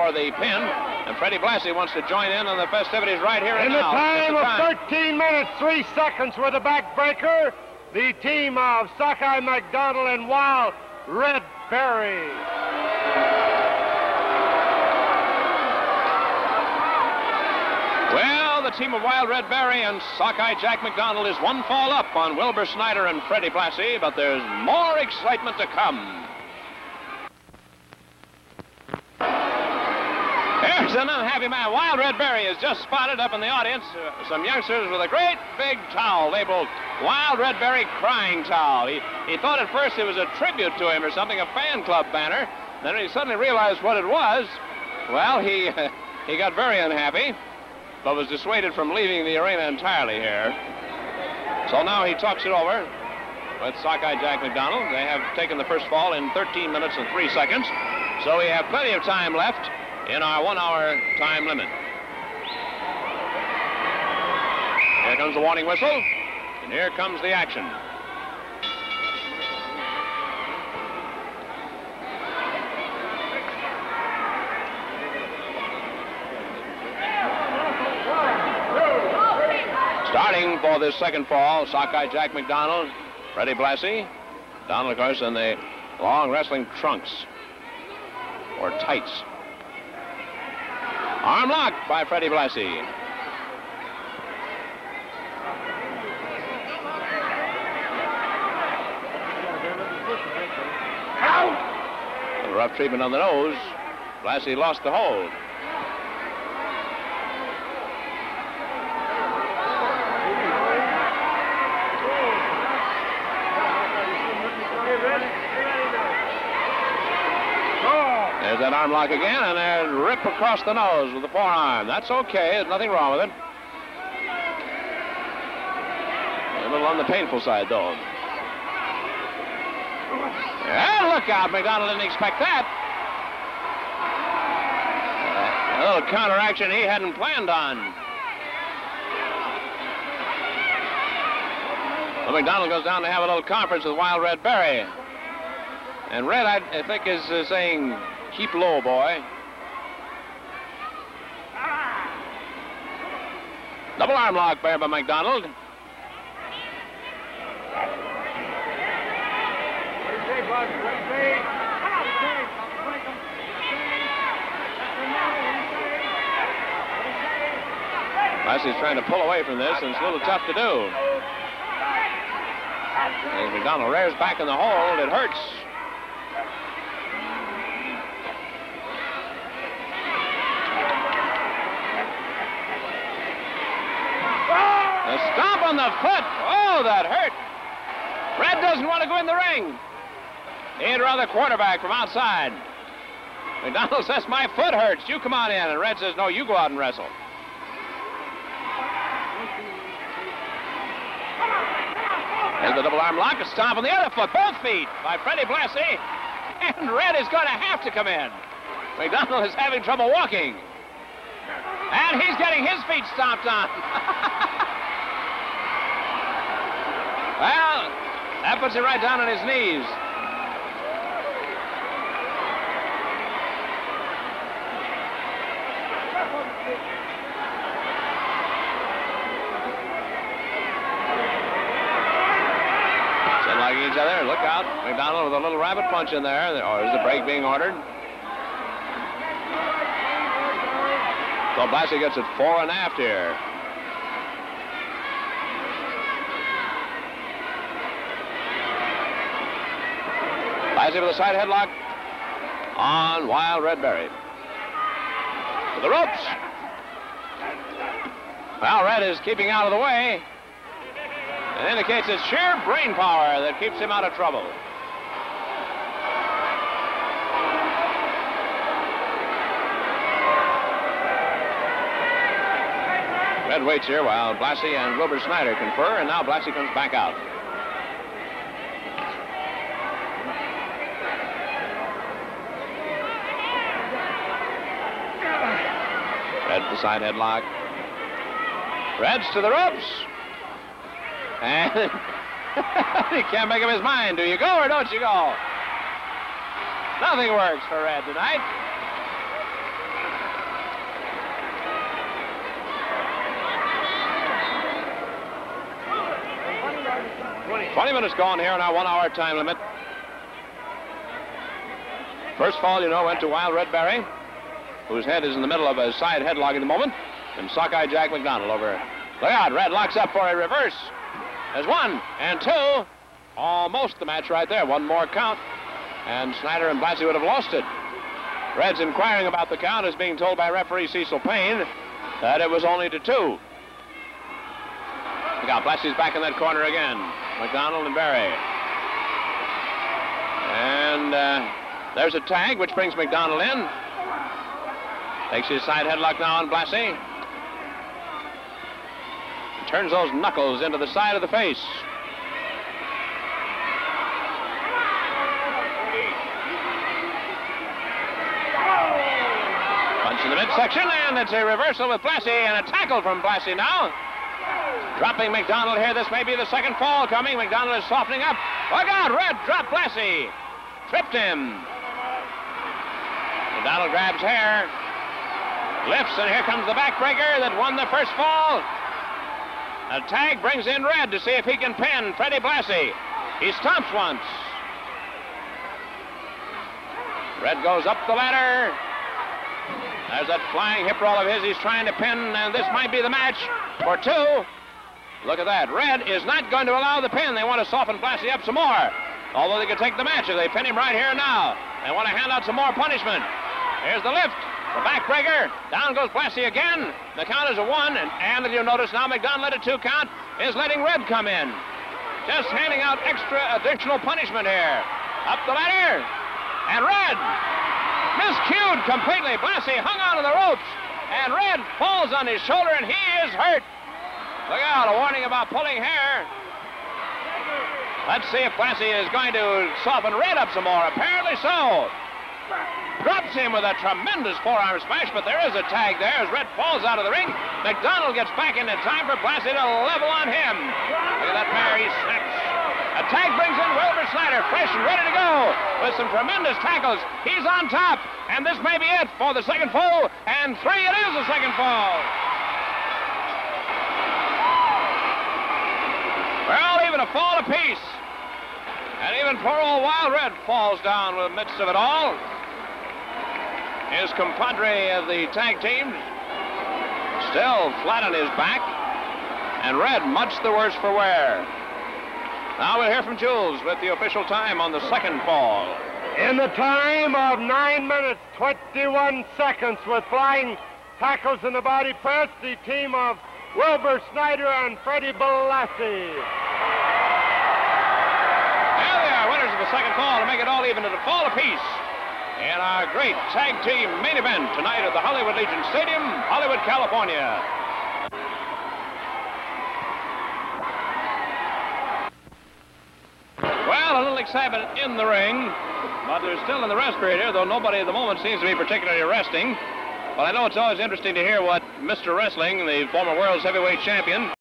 for the pin. And Freddie Blassie wants to join in on the festivities right here and now. In the time of 13 minutes, 3 seconds with a backbreaker, the team of Sockeye McDonald and Wild Red Berry. Well, the team of Wild Red Berry and Sockeye Jack McDonald is one fall up on Wilbur Snyder and Freddie Blassie, but there's more excitement to come. There's an unhappy man. Wild Red Berry has just spotted up in the audience some youngsters with a great big towel labeled Wild Red Berry Crying Towel. He thought at first it was a tribute to him or something, a fan club banner. Then he suddenly realized what it was. Well, he got very unhappy, but was dissuaded from leaving the arena entirely here. So now he talks it over with Sockeye Jack McDonald. They have taken the first fall in 13 minutes and 3 seconds, so we have plenty of time left in our 1 hour time limit. Here comes the warning whistle, and here comes the action. Starting for this second fall, Sockeye Jack McDonald, Freddie Blassie. Donald, of course, in the long wrestling trunks or tights. Arm lock by Freddie Blassie. A rough treatment on the nose. Blassie lost the hold. There's that arm lock again, and a rip across the nose with the forearm. That's okay. There's nothing wrong with it. A little on the painful side, though. And look out. McDonald didn't expect that. A little counteraction he hadn't planned on. Well, McDonald goes down to have a little conference with Wild Red Berry. And Red, I think, is saying, keep low, boy. Double arm lock there by McDonald. Blassie's trying to pull away from this, and it's a little tough to do. As McDonald rears back in the hold, it hurts. A stomp on the foot. Oh, that hurt. Red doesn't want to go in the ring. He'd rather quarterback from outside. McDonald says, my foot hurts. You come on in. And Red says, no, you go out and wrestle. There's the double arm lock. A stomp on the other foot. Both feet by Freddie Blassie. And Red is going to have to come in. McDonald is having trouble walking. And he's getting his feet stomped on. Well, that puts him right down on his knees. Still liking each other. Look out. McDonald with a little rabbit punch in there. Or is the break being ordered? So Blassie gets it 4 and aft here. Blassie with a side headlock on Wild Red Berry. To the ropes. Well, Red is keeping out of the way. It indicates it's sheer brain power that keeps him out of trouble. Red waits here while Blassie and Wilbur Snyder confer, and now Blassie comes back out. Red the side headlock. Red's to the ropes. And he can't make up his mind. Do you go or don't you go? Nothing works for Red tonight. 20 minutes gone here in our 1 hour time limit. First fall, you know, went to Wild Red Berry, whose head is in the middle of a side headlock at the moment, and Sockeye Jack McDonald over. Look out, Red locks up for a reverse. There's 1 and 2. Almost the match right there. 1 more count, and SNYDER and BLASSIE would have lost it. Red's inquiring about the count, is being told by referee Cecil Payne that it was only to 2. Look out, BLASSIE's back in that corner again. McDonald and Berry. And there's a tag, which brings McDonald in. Takes his side headlock now on BLASSIE. Turns those knuckles into the side of the face. Punch in the midsection, and it's a reversal with BLASSIE, and a tackle from BLASSIE now. Dropping McDonald here. This may be the second fall coming. McDonald is softening up. Look out, Red dropped BLASSIE. Tripped him. McDonald grabs hair. Lifts, and here comes the backbreaker that won the first fall. A tag brings in Red to see if he can pin Freddie BLASSIE. He stomps once. Red goes up the ladder. There's that flying hip roll of his. He's trying to pin, and this might be the match for 2. Look at that. Red is not going to allow the pin. They want to soften BLASSIE up some more. Although they could take the match if they pin him right here and now. They want to hand out some more punishment. Here's the lift. The backbreaker. Down goes BLASSIE again. The count is a 1, and you'll notice now McDonald at a 2 count is letting Red come in. Just handing out extra additional punishment here. Up the ladder. And Red miscued completely. BLASSIE hung onto the ropes, and Red falls on his shoulder, and he is hurt. Look out, a warning about pulling hair. Let's see if BLASSIE is going to soften Red up some more. Apparently so. Drops him with a tremendous forearm smash, but there is a tag there as Red falls out of the ring. McDonald gets back into time for BLASSIE to level on him. Look at that mare, he snaps. A tag brings in Wilbur SNYDER, fresh and ready to go, with some tremendous tackles. He's on top, and this may be it for the second fall, and 3, it is the second fall. Well, even a fall apiece. And even poor old Wild Red falls down in the midst of it all. His compadre of the tag team still flat on his back, and Red much the worse for wear. Now we'll hear from Jules with the official time on the second fall. In the time of 9 minutes, 21 seconds with flying tackles in the body press, the team of Wilbur SNYDER and Freddie BLASSIE. There they are, winners of the second fall to make it all even at a fall apiece. In our great tag team main event tonight at the Hollywood Legion Stadium, Hollywood, California. Well, a little excitement in the ring, but they're still in the rest period here, though nobody at the moment seems to be particularly resting. But I know it's always interesting to hear what Mr. Wrestling, the former world's heavyweight champion,